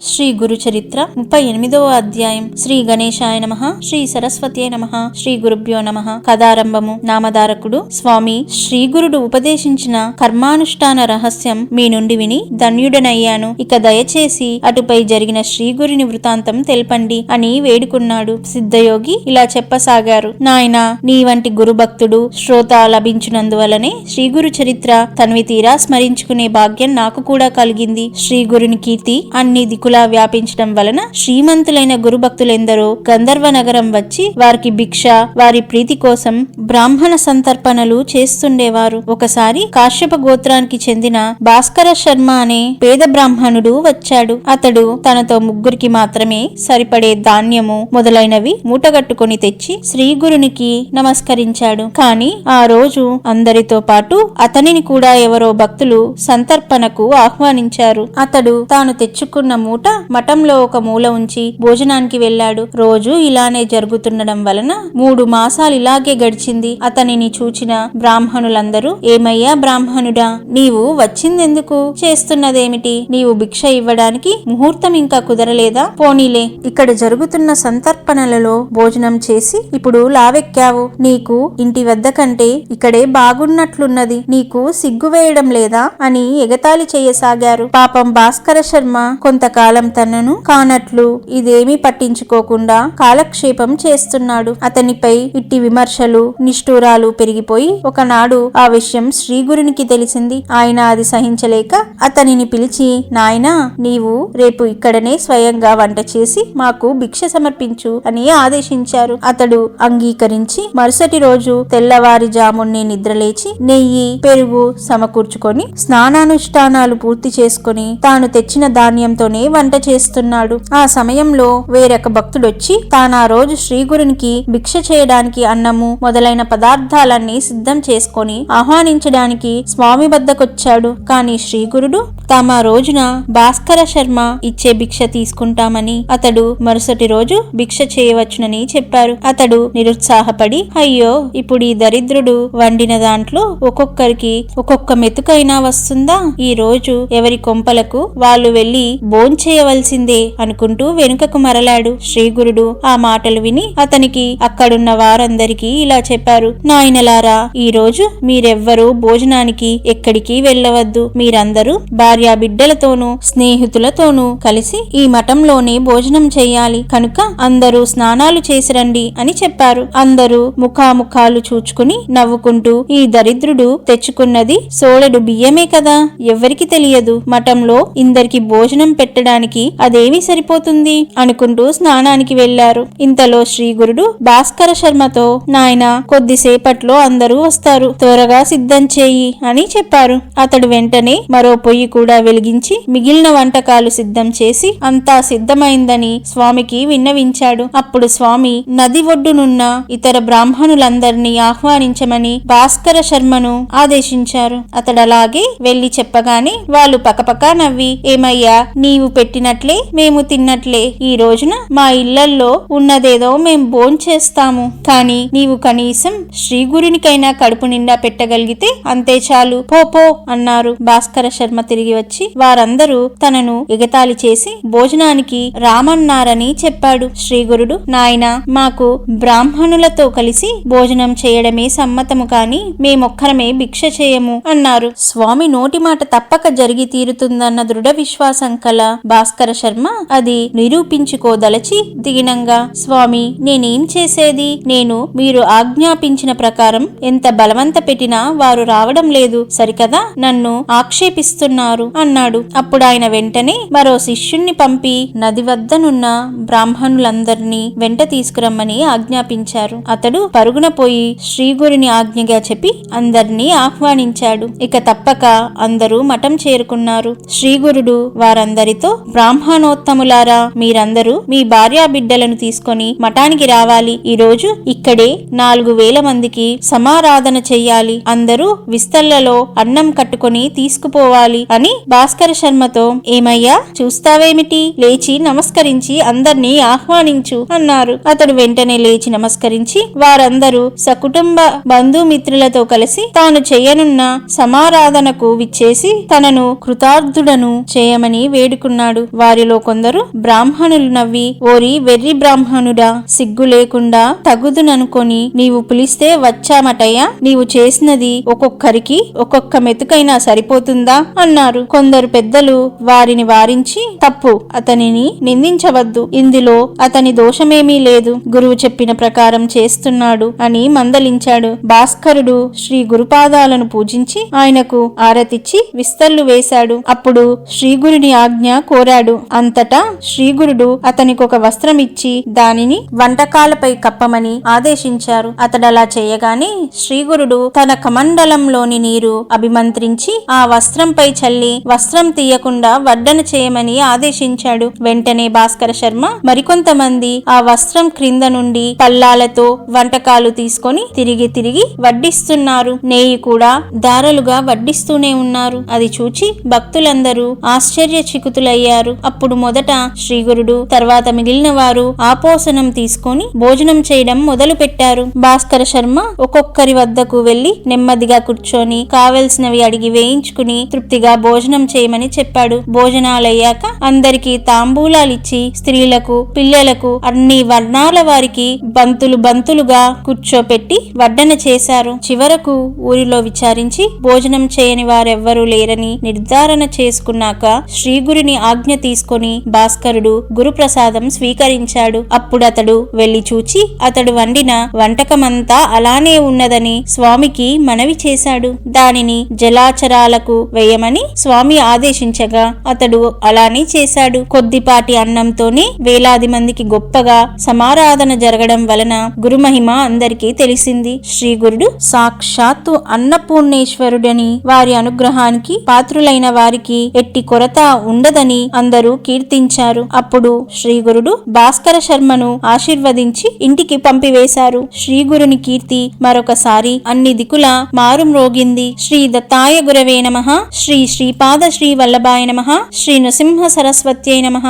శ్రీ గురు చరిత్ర 38వ అధ్యాయం. శ్రీ గణేశాయ నమః. శ్రీ సరస్వతీ నమః. శ్రీ గురుభ్యో నమః. కథారంభము. నామధారకుడు. స్వామి శ్రీ గురుడు ఉపదేశించిన కర్మానుష్ఠాన రహస్యం మీ నుండి విని ధన్యుడనయ్యాను. ఇక దయచేసి అటుపై జరిగిన శ్రీగురుని వృత్తాంతం తెల్పండి అని వేడుకున్నాడు. సిద్ధయోగి ఇలా చెప్పసాగారు. నాయనా, నీ వంటి గురుభక్తుడు శ్రోత లభించినందువలనే శ్రీగురు చరిత్ర తన్వి తీరా స్మరించుకునే భాగ్యం నాకు కూడా కలిగింది. శ్రీగురుని కీర్తి అన్ని దిక్కులా వ్యాపించడం వలన శ్రీమంతులైన గురుభక్తులెందరో గంధర్వ నగరం వచ్చి వారికి భిక్ష, వారి ప్రీతి కోసం బ్రాహ్మణ సంతర్పణలు చేస్తుండేవారు. ఒకసారి కాశ్యప గోత్రానికి చెందిన భాస్కర శర్మ అనే పేద బ్రాహ్మణుడు వచ్చాడు. అతడు తనతో ముగ్గురికి మాత్రమే సరిపడే ధాన్యము మొదలైనవి మూటగట్టుకుని తెచ్చి శ్రీగురునికి నమస్కరించాడు. కాని ఆ రోజు అందరితో పాటు అతనిని కూడా ఎవరో భక్తులు సంతర్పణకు ఆహ్వానించారు. అతడు తాను తెచ్చుకున్న మూట మఠంలో ఒక మూల ఉంచి భోజనానికి వెళ్లాడు. రోజు ఇలానే జరుగుతుండడం వలన 3 మాసాలు ఇలాగే గడిచింది. అతనిని చూచిన బ్రాహ్మణులందరూ, ఏమయ్యా బ్రాహ్మణుడా, నీవు వచ్చిందెందుకు? చేస్తున్నదేమిటి? నీవు భిక్ష ఇవ్వడానికి ముహూర్తం ఇంకా కుదరలేదా? పోనీలే, ఇక్కడ జరుగుతున్న సంతర్పణలలో భోజనం చేసి ఇప్పుడు లావెక్కావు. నీకు ఇంటి వద్ద కంటే ఇక్కడే బాగున్నట్లున్నది. నీకు సిగ్గు వేయడం లేదా అని ఎగతాళి చేయసాగారు. పాపం భాస్కర శర్మ కొంతకాలం తనను కానట్లు ఇదేమీ పట్టించుకోకుండా కాలక్షేపం చేస్తున్నాడు. అతనిపై ఇట్టి విమర్శలు, నిష్ఠూరాలు పెరిగిపోయి ఒకనాడు ఆ విషయం శ్రీగురునికి తెలిసింది. ఆయన అది సహించలేక అతనిని పిలిచి, నాయనా, నీవు రేపు ఇక్కడనే స్వయంగా వంట చేసి మాకు భిక్ష సమర్పించు అని ఆదేశించారు. అతడు అంగీకరించి మరుసటి రోజు తెల్లవారుజామునే నిద్రలేచి నెయ్యి, పెరుగు సమకూర్చుకొని స్నానానుష్ఠానాలు పూర్తి చేసుకుని తాను తెచ్చిన ధాన్యంతోనే వంట చేస్తున్నాడు. ఆ సమయంలో వేరొక భక్తుడొచ్చి తానా రోజు శ్రీగురునికి భిక్ష చేయడానికి అన్నము మొదలైన పదార్థాలన్నీ సిద్ధం చేసుకొని ఆహ్వానించడానికి స్వామి వద్దకొచ్చాడు. కాని శ్రీగురుడు తమ రోజున భాస్కర శర్మ ఇచ్చే భిక్ష తీసుకుంటామని, అతడు మరుసటి రోజు భిక్ష చేయవచ్చునని చెప్పారు. అతడు నిరుత్సాహపడి, అయ్యో, ఇప్పుడు ఈ దరిద్రుడు వండిన దాంట్లో ఒక్కొక్కరికి ఒక్కొక్క మెతుకైనా వస్తుందా? ఈ రోజు ఎవరి కొంపలకు వాళ్ళు వెళ్లి భోంచేయవలసిందే అనుకుంటూ వెనుకకు మరలాడు. శ్రీగురుడు ఆ మాటలు విని అతనికి అక్కడున్న వారందరికీ ఇలా చెప్పారు. నాయనలారా, ఈ రోజు మీరెవ్వరూ భోజనానికి ఎక్కడికి వెళ్ళవద్దు. మీరందరూ భార్యా బిడ్డలతోనూ స్నేహితులతోనూ కలిసి ఈ మఠంలోనే భోజనం చెయ్యాలి. కనుక అందరూ స్నానాలు చేసి రండి అని చెప్పారు. అందరూ ముఖాముఖాలు చూచుకుని నవ్వుకుంటూ, ఈ దరిద్రుడు తెచ్చుకున్నది సోలెడు బియ్యమే కదా, ఎవ్వరికి తెలియదు. మఠంలో ఇందరికి భోజనం పెట్టడానికి అదేమి సరిపోతుంది అనుకుంటూ స్నానానికి వెళ్లారు. ఇంతలో శ్రీగురుడు భాస్కర శర్మతో, నాయనా, కొద్దిసేపట్లో అందరూ వస్తారు, త్వరగా సిద్ధం చేయి అని చెప్పారు. అతడు వెంటనే మరో పొయ్యి కూడా వెలిగించి మిగిలిన వంటకాలు సిద్ధం చేసి అంతా సిద్ధమైందని స్వామికి విన్నవించాడు. అప్పుడు స్వామి నది ఒడ్డునున్న ఇతర బ్రాహ్మణులందరినీ ఆహ్వానించమని భాస్కర శర్మను ఆదేశించారు. అతడలాగే వెళ్లి చెప్పగానే వాళ్ళు పకపకా నవ్వి, ఏమయ్యా, నీవు పెట్టినట్లే మేము తిన్నట్లే. ఈ రోజున మా ఇళ్లల్లో ఉన్నదేదో మేం భోంచేస్తాము. కాని నీవు కనీసం శ్రీగురునికైనా కడుపు నిండా పెట్టగలిగితే అంతే చాలు, పో అన్నారు. భాస్కర శర్మ తిరిగి వచ్చి వారందరూ తనను ఎగతాళి చేసి భోజనానికి రామన్నారని చెప్పాడు. శ్రీగురుడు, నాయనా, మాకు బ్రాహ్మణులతో కలిసి భోజనం చేయడమే సమ్మతము, కాని మేమొక్కరమే భిక్ష చేయము అన్నారు. స్వామి నోటి మాట తప్పక జరిగి తీరుతుందన్న దృఢ విశ్వాసం కల భాస్కర శర్మ అది నిరూపించుకోదలచి దిగినంగా, స్వామి, నేనేం చేసేది? నేను మీరు ఆజ్ఞాపించిన ప్రకారం ఎంత బలవంత పెట్టినా వారు రావడం లేదు సరికదా, నన్ను ఆక్షేపిస్తున్నారు అన్నాడు. అప్పుడు ఆయన వెంటనే మరో శిష్యుణ్ణి పంపి నది వద్దనున్న బ్రాహ్మణులందరినీ వెంట తీసుకురమ్మని ఆజ్ఞాపించారు. అతడు పరుగున పోయి శ్రీగురుని ఆజ్ఞగా చెప్పి అందరినీ ఆహ్వానించాడు. ఇక తప్పక అందరూ మఠం చేరుకున్నారు. శ్రీగురుడు వారందరితో, బ్రాహ్మణోత్తములారా, మీరందరూ మీ భార్యా బిడ్డలను తీసుకొని మఠానికి రావాలి. ఈ రోజు ఇక్కడే 4,000 మందికి సమారాధన చెయ్యాలి. అందరూ విస్తళ్లలో అన్నం కట్టుకొని తీసుకుపోవాలి అని భాస్కర శర్మతో, ఏమయ్యా, చూస్తావేమిటి? లేచి నమస్కరించి అందర్నీ ఆహ్వానించు అన్నారు. అతడు వెంటనే లేచి నమస్కరించి వారందరూ సకుటుంబ బంధుమిత్రులతో కలిసి తాను చేయనున్న సమారాధనకు విచ్చేసి తనను కృతార్థుడను చేయమని వేడుకున్నాడు. అన్నాడు. వారిలో కొందరు బ్రాహ్మణులు నవ్వి, ఓరి వెర్రి బ్రాహ్మణుడా, సిగ్గు లేకుండా తగుదుననుకొని నీవు పిలిస్తే వచ్చామటయ్యా, నీవు చేసినది ఒక్కొక్కరికి ఒక్కొక్క మెతుకైనా సరిపోతుందా అన్నారు. కొందరు పెద్దలు వారిని వారించి, తప్పు, అతనిని నిందించవద్దు, ఇందులో అతని దోషమేమీ లేదు, గురువు చెప్పిన ప్రకారం చేస్తున్నాడు అని మందలించాడు. భాస్కరుడు శ్రీ గురుపాదాలను పూజించి ఆయనకు ఆరతిచ్చి విస్తళ్ళు వేశాడు. అప్పుడు శ్రీగురుని ఆజ్ఞ కోరాడు. అంతటా శ్రీగురుడు అతనికొక వస్త్రం ఇచ్చి దానిని వంటకాలపై కప్పమని ఆదేశించారు. అతడలా చేయగానే శ్రీగురుడు తన కమండలంలోని నీరు అభిమంత్రించి ఆ వస్త్రంపై చల్లి వస్త్రం తీయకుండా వడ్డన చేయమని ఆదేశించాడు. వెంటనే భాస్కర శర్మ మరికొంతమంది ఆ వస్త్రం క్రింద నుండి పల్లాలతో వంటకాలు తీసుకొని తిరిగి వడ్డిస్తున్నారు. నేయి కూడా దారలుగా వడ్డిస్తూనే ఉన్నారు. అది చూచి భక్తులందరూ ఆశ్చర్యచకితులయ్యారు. అప్పుడు మొదట శ్రీగురుడు, తర్వాత మిగిలిన వారు ఆపోసనం తీసుకొని భోజనం చేయడం మొదలు పెట్టారు. భాస్కర శర్మ ఒక్కొక్కరి వద్దకు వెళ్లి నెమ్మదిగా కూర్చొని కావలసినవి అడిగి వేయించుకుని తృప్తిగా భోజనం చేయమని చెప్పాడు. భోజనాలయ్యాక అందరికీ తాంబూలాలిచ్చి స్త్రీలకు పిల్లలకు అన్ని వర్ణాల వారికి బంతులుగా కూర్చోపెట్టి వడ్డన చేశారు. చివరకు ఊరిలో విచారించి భోజనం చేయని వారెవ్వరూ లేరని నిర్ధారణ చేసుకున్నాక శ్రీగురుని ఆజ్ఞ తీసుకొని భాస్కరుడు గురుప్రసాదం స్వీకరించాడు. అప్పుడతడు వెళ్లి చూచి అతడు వండిన వంటకమంతా అలానే ఉన్నదని స్వామికి మనవి చేశాడు. దానిని జలాచరాలకు వేయమని స్వామి ఆదేశించగా అతడు అలానే చేశాడు. కొద్దిపాటి అన్నంతోనే వేలాది మందికి గొప్పగా సమారాధన జరగడం వలన గురుమహిమ అందరికీ తెలిసింది. శ్రీగురుడు సాక్షాత్తు అన్నపూర్ణేశ్వరుడని, వారి అనుగ్రహానికి పాత్రులైన వారికి ఎట్టి కొరత ఉండదని అందరూ కీర్తించారు. అప్పుడు శ్రీగురుడు భాస్కర శర్మను ఆశీర్వదించి ఇంటికి పంపివేశారు. శ్రీగురుని కీర్తి మరొకసారి అన్ని దిక్కులా మారుమ్రోగింది. శ్రీ దత్తాయ గురవే నమః. శ్రీ శ్రీపాద శ్రీ వల్లభాయ నమః. శ్రీ నృసింహ సరస్వత్యై నమః.